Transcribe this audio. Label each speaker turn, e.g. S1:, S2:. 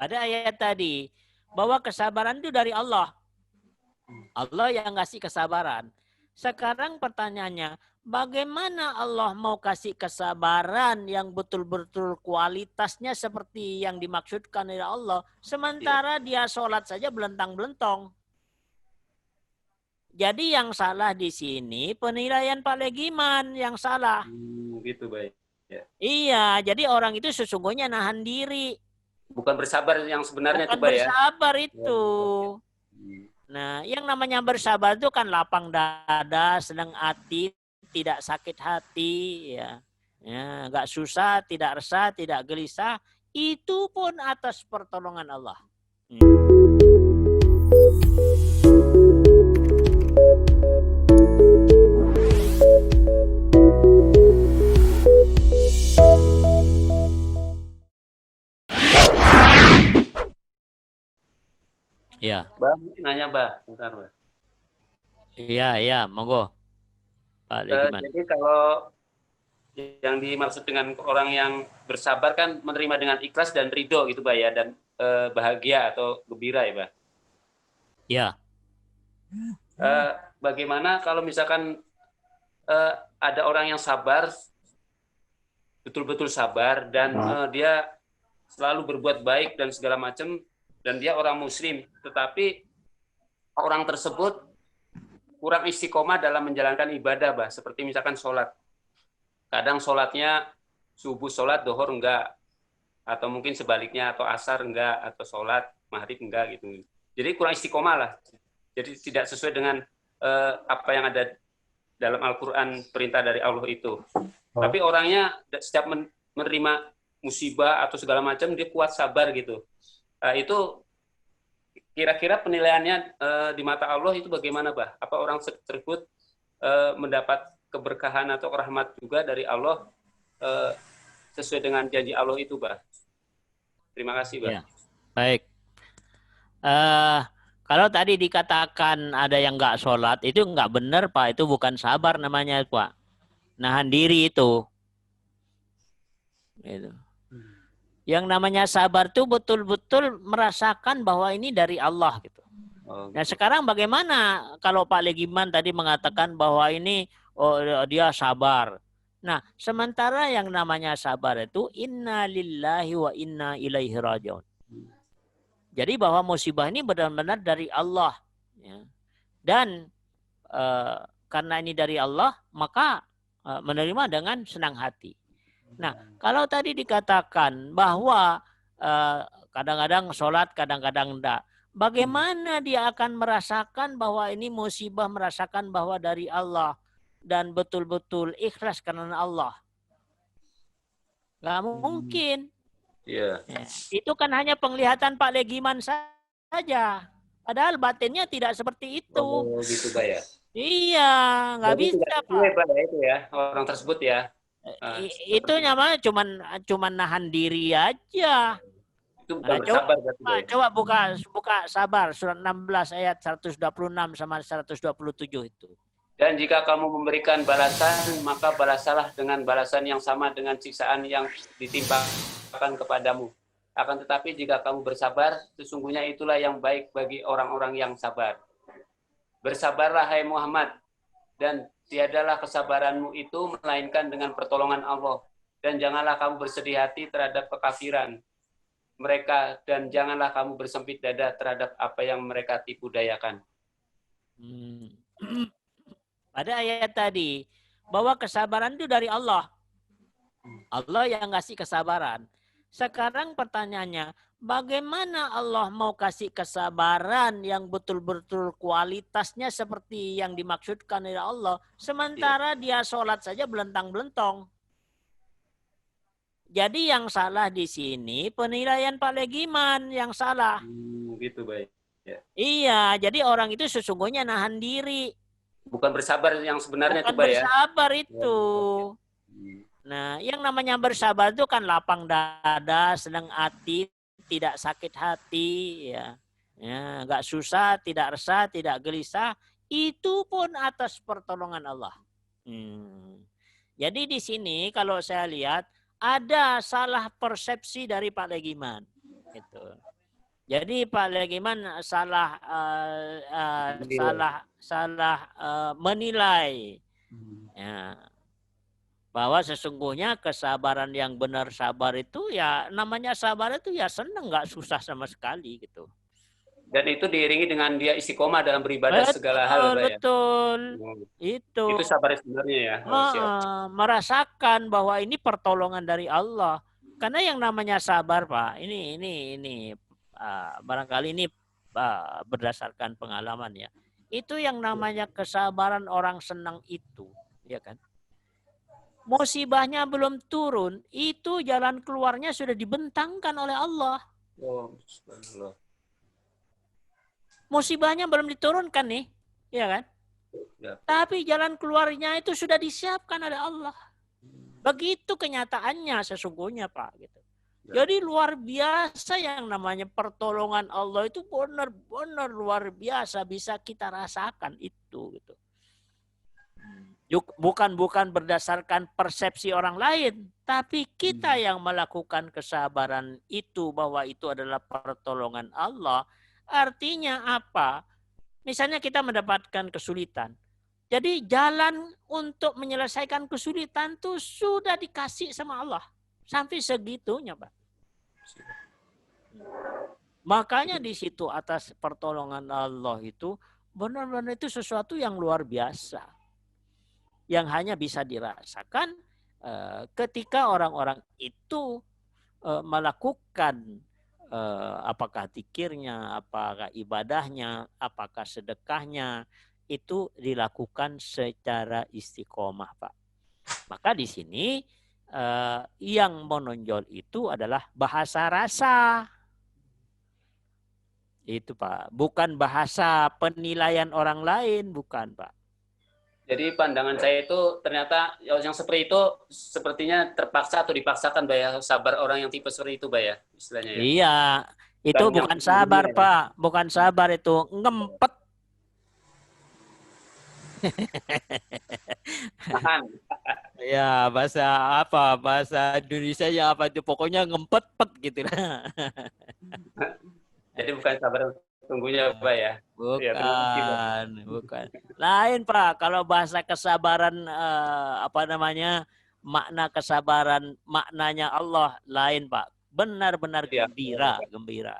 S1: Pada ayat tadi bahwa kesabaran itu dari Allah. Allah yang ngasih kesabaran. Sekarang pertanyaannya, bagaimana Allah mau kasih kesabaran yang betul-betul kualitasnya seperti yang dimaksudkan oleh Allah, sementara dia sholat saja belentang-belentong. Jadi yang salah di sini penilaian Pak Legiman yang salah.
S2: Gitu baik. Ya.
S1: Iya, jadi orang itu sesungguhnya nahan diri.
S2: Bukan bersabar yang sebenarnya
S1: Bukan
S2: tuh, Pak ya.
S1: bersabar itu. Nah, yang namanya bersabar itu kan lapang dada, senang hati, tidak sakit hati, ya. Ya, nggak susah, tidak resah, tidak gelisah. Itu pun atas pertolongan Allah. Ya.
S2: Bang, nanya, Mbak. Bentar, Mbak.
S1: Iya, monggo. Pak Legiman.
S2: Jadi kalau yang dimaksud dengan orang yang bersabar kan menerima dengan ikhlas dan ridho gitu, Mbak ya, dan bahagia atau gembira ya, Mbak.
S1: Ya.
S2: Bagaimana kalau misalkan ada orang yang sabar, betul-betul sabar, dan dia selalu berbuat baik dan segala macam, dan dia orang muslim, tetapi orang tersebut kurang istiqomah dalam menjalankan ibadah, Mbak. Seperti misalkan sholat. Kadang sholatnya subuh sholat, dohor enggak. Atau mungkin sebaliknya, atau asar enggak, atau sholat, maghrib enggak gitu. Jadi kurang istiqomah lah. Jadi tidak sesuai dengan apa yang ada dalam Al-Quran, perintah dari Allah itu. Tapi orangnya setiap menerima musibah atau segala macam, dia kuat sabar gitu. Itu kira-kira penilaiannya di mata Allah itu bagaimana, Bah? Apa orang tersebut mendapat keberkahan atau rahmat juga dari Allah sesuai dengan janji Allah itu, Bah? Terima kasih, Bah.
S1: Ya. Baik. Kalau tadi dikatakan ada yang nggak sholat, itu nggak benar, Pak. Itu bukan sabar namanya, Pak. Nahan diri itu. Gitu. Yang namanya sabar itu betul-betul merasakan bahwa ini dari Allah gitu. Nah sekarang bagaimana kalau Pak Legiman tadi mengatakan bahwa ini dia sabar. Nah sementara yang namanya sabar itu inna lillahi wa inna ilaihi rajiun. Jadi bahwa musibah ini benar-benar dari Allah. Ya. Dan karena ini dari Allah maka menerima dengan senang hati. Nah, kalau tadi dikatakan bahwa kadang-kadang sholat, kadang-kadang enggak. Bagaimana dia akan merasakan bahwa ini musibah, merasakan bahwa dari Allah. Dan betul-betul ikhlas karena Allah. Nggak mungkin.
S2: Iya.
S1: Ya, itu kan hanya penglihatan Pak Legiman saja. Padahal batinnya tidak seperti itu.
S2: Oh, gitu, Pak ya.
S1: Iya, nggak
S2: Jadi tidak
S1: bisa,
S2: sesuai,
S1: Pak.
S2: Pak ya, itu ya, orang tersebut ya.
S1: Itu namanya cuman nahan diri aja.
S2: Itu bukan
S1: Nah,
S2: bersabar berarti, Pak ya.
S1: coba buka sabar surat 16 ayat 126 sama 127 itu.
S2: Dan jika kamu memberikan balasan, maka balasalah dengan balasan yang sama dengan siksaan yang ditimpakan kepadamu. Akan tetapi jika kamu bersabar, sesungguhnya itulah yang baik bagi orang-orang yang sabar. Bersabarlah hai Muhammad, dan tiadalah kesabaranmu itu melainkan dengan pertolongan Allah. Dan janganlah kamu bersedih hati terhadap kekafiran mereka, dan janganlah kamu bersempit dada terhadap apa yang mereka tipu dayakan.
S1: Pada ayat tadi, bahwa kesabaran itu dari Allah. Allah yang ngasih kesabaran. Sekarang pertanyaannya, bagaimana Allah mau kasih kesabaran yang betul-betul kualitasnya seperti yang dimaksudkan oleh Allah, sementara dia sholat saja belentang-belentong. Jadi yang salah di sini penilaian Pak Legiman yang salah.
S2: Gitu baik. Ya.
S1: Iya, jadi orang itu sesungguhnya nahan diri.
S2: Bukan bersabar yang sebenarnya
S1: Bukan
S2: tuh, Pak ya.
S1: bersabar itu. Nah, yang namanya bersabar itu kan lapang dada, senang hati, tidak sakit hati, ya, nggak susah, tidak resah, tidak gelisah. Itu pun atas pertolongan Allah. Jadi di sini kalau saya lihat ada salah persepsi dari Pak Legiman. Gitu. Jadi Pak Legiman salah menilai ya, bahwa sesungguhnya kesabaran yang benar sabar itu ya namanya sabar itu ya senang, nggak susah sama sekali gitu.
S2: Dan itu diiringi dengan dia istiqomah dalam beribadah segala hal, Pak ya.
S1: Betul. Itu
S2: sabar sebenarnya ya.
S1: merasakan bahwa ini pertolongan dari Allah. Karena yang namanya sabar, Pak, ini barangkali ini berdasarkan pengalaman ya. Itu yang namanya kesabaran orang senang itu, ya kan? Musibahnya belum turun, itu jalan keluarnya sudah dibentangkan oleh Allah.
S2: Oh, subhanallah.
S1: Musibahnya belum diturunkan nih, ya kan? Ya. Tapi jalan keluarnya itu sudah disiapkan oleh Allah. Begitu kenyataannya sesungguhnya, Pak. Gitu. Ya. Jadi luar biasa yang namanya pertolongan Allah itu benar-benar luar biasa, bisa kita rasakan itu. Gitu. Bukan berdasarkan persepsi orang lain, tapi kita yang melakukan kesabaran itu bahwa itu adalah pertolongan Allah. Artinya apa? Misalnya kita mendapatkan kesulitan. Jadi jalan untuk menyelesaikan kesulitan itu sudah dikasih sama Allah. Sampai segitunya, Pak. Makanya di situ atas pertolongan Allah itu benar-benar itu sesuatu yang luar biasa. Yang hanya bisa dirasakan ketika orang-orang itu melakukan apakah zikirnya, apakah ibadahnya, apakah sedekahnya, itu dilakukan secara istiqomah, Pak. Maka di sini yang menonjol itu adalah bahasa rasa. Itu, Pak. Bukan bahasa penilaian orang lain, bukan, Pak.
S2: Jadi pandangan saya itu ternyata yang seperti itu sepertinya terpaksa atau dipaksakan, Pak ya, sabar orang yang tipe seperti itu, Pak ya, istilahnya ya.
S1: Iya, itu banyak bukan sabar, ya. Pak. Bukan sabar, itu ngempet. Ya, bahasa apa? Bahasa Indonesia ya apa itu? Pokoknya ngempet-pet gitu lah.
S2: Jadi bukan sabar tunggunya, Pak ya.
S1: Bukan, bukan. Lain, Pak. Kalau bahasa kesabaran makna kesabaran, maknanya Allah lain, Pak. Benar-benar gembira, gembira.